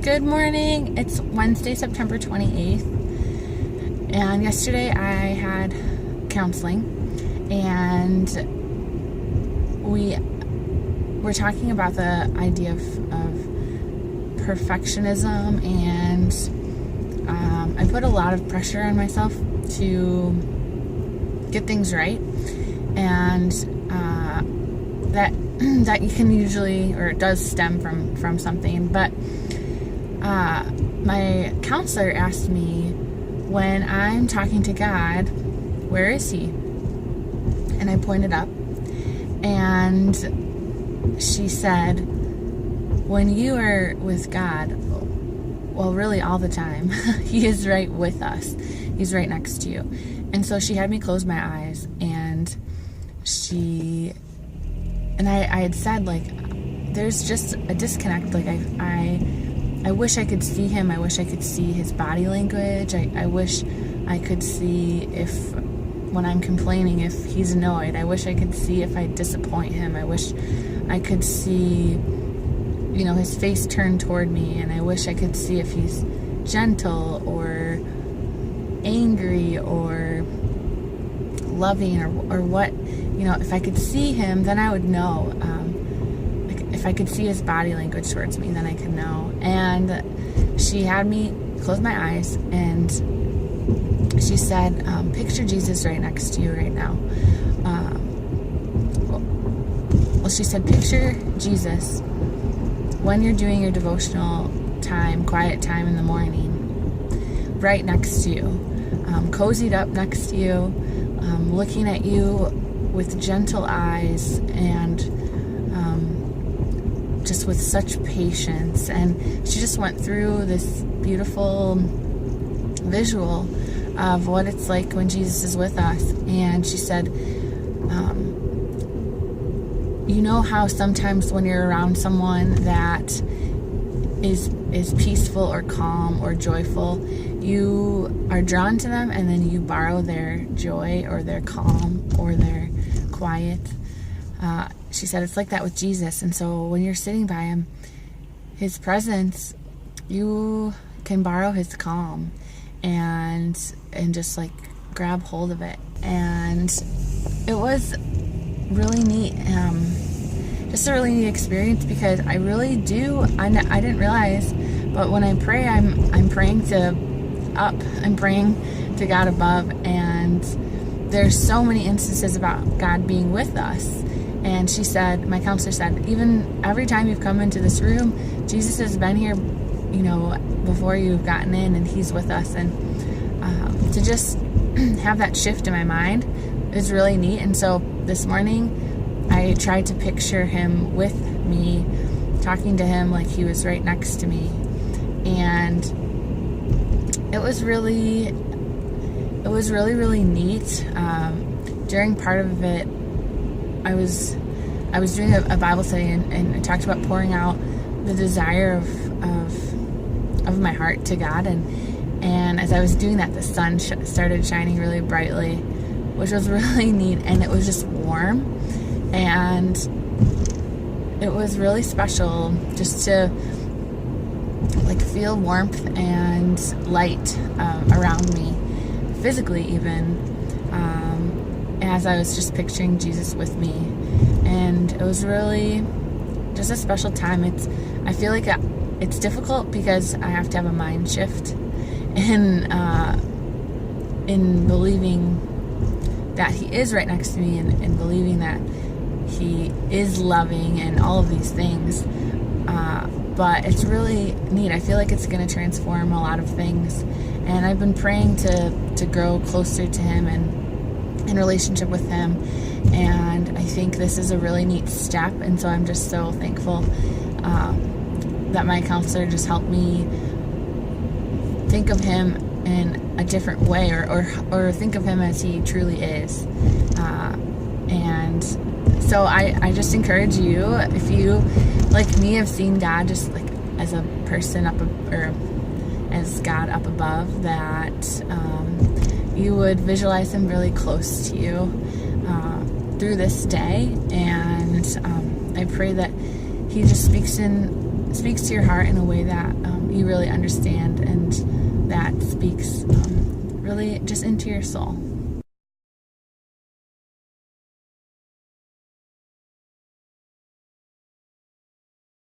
Good morning. It's Wednesday, September 28th, and yesterday I had counseling, and we were talking about the idea of perfectionism, and I put a lot of pressure on myself to get things right, and that you can usually, or it does stem from something, but my counselor asked me, when I'm talking to God, where is he? And I pointed up, and she said, when you are with God, well, really all the time, he is right with us. He's right next to you. And so she had me close my eyes, and I had said, like, there's just a disconnect. Like, I wish I could see him. I wish I could see his body language. I wish I could see if, when I'm complaining, if he's annoyed. I wish I could see if I disappoint him. I wish I could see, his face turned toward me, and I wish I could see if he's gentle or angry or loving or what. If I could see him, then I would know. If I could see his body language towards me, then I could know. And she had me close my eyes, and she said, picture Jesus right next to you right now. She said, picture Jesus when you're doing your devotional time, quiet time in the morning, right next to you, cozied up next to you, looking at you with gentle eyes, and just with such patience. And she just went through this beautiful visual of what it's like when Jesus is with us. And she said, how sometimes when you're around someone that is peaceful or calm or joyful, you are drawn to them, and then you borrow their joy or their calm or their quiet. She said it's like that with Jesus. And so when you're sitting by him, his presence, you can borrow his calm and just like grab hold of it. And it was really neat, just a really neat experience, because I really do, I didn't realize, but when I pray, I'm praying to God above, and there's so many instances about God being with us. And she said, my counselor said, even every time you've come into this room, Jesus has been here, before you've gotten in, and he's with us. And to just have that shift in my mind is really neat. And so this morning, I tried to picture him with me, talking to him like he was right next to me. And it was really, really neat. During part of it, I was doing a Bible study, and I talked about pouring out the desire of my heart to God, and as I was doing that, the sun started shining really brightly, which was really neat, and it was just warm, and it was really special just to like feel warmth and light around me, physically even, as I was just picturing Jesus with me. And it was really just a special time. I feel like it's difficult because I have to have a mind shift in believing that he is right next to me, and believing that he is loving and all of these things. But it's really neat. I feel like it's going to transform a lot of things. And I've been praying to grow closer to him and in relationship with him. And I think this is a really neat step. And so I'm just so thankful that my counselor just helped me think of him in a different way, or think of him as he truly is. And so I just encourage you, if you, like me, have seen God just like as a person or as God up above, that you would visualize him really close to you through this day. And I pray that he just speaks in speaks to your heart in a way that you really understand, and that speaks really just into your soul.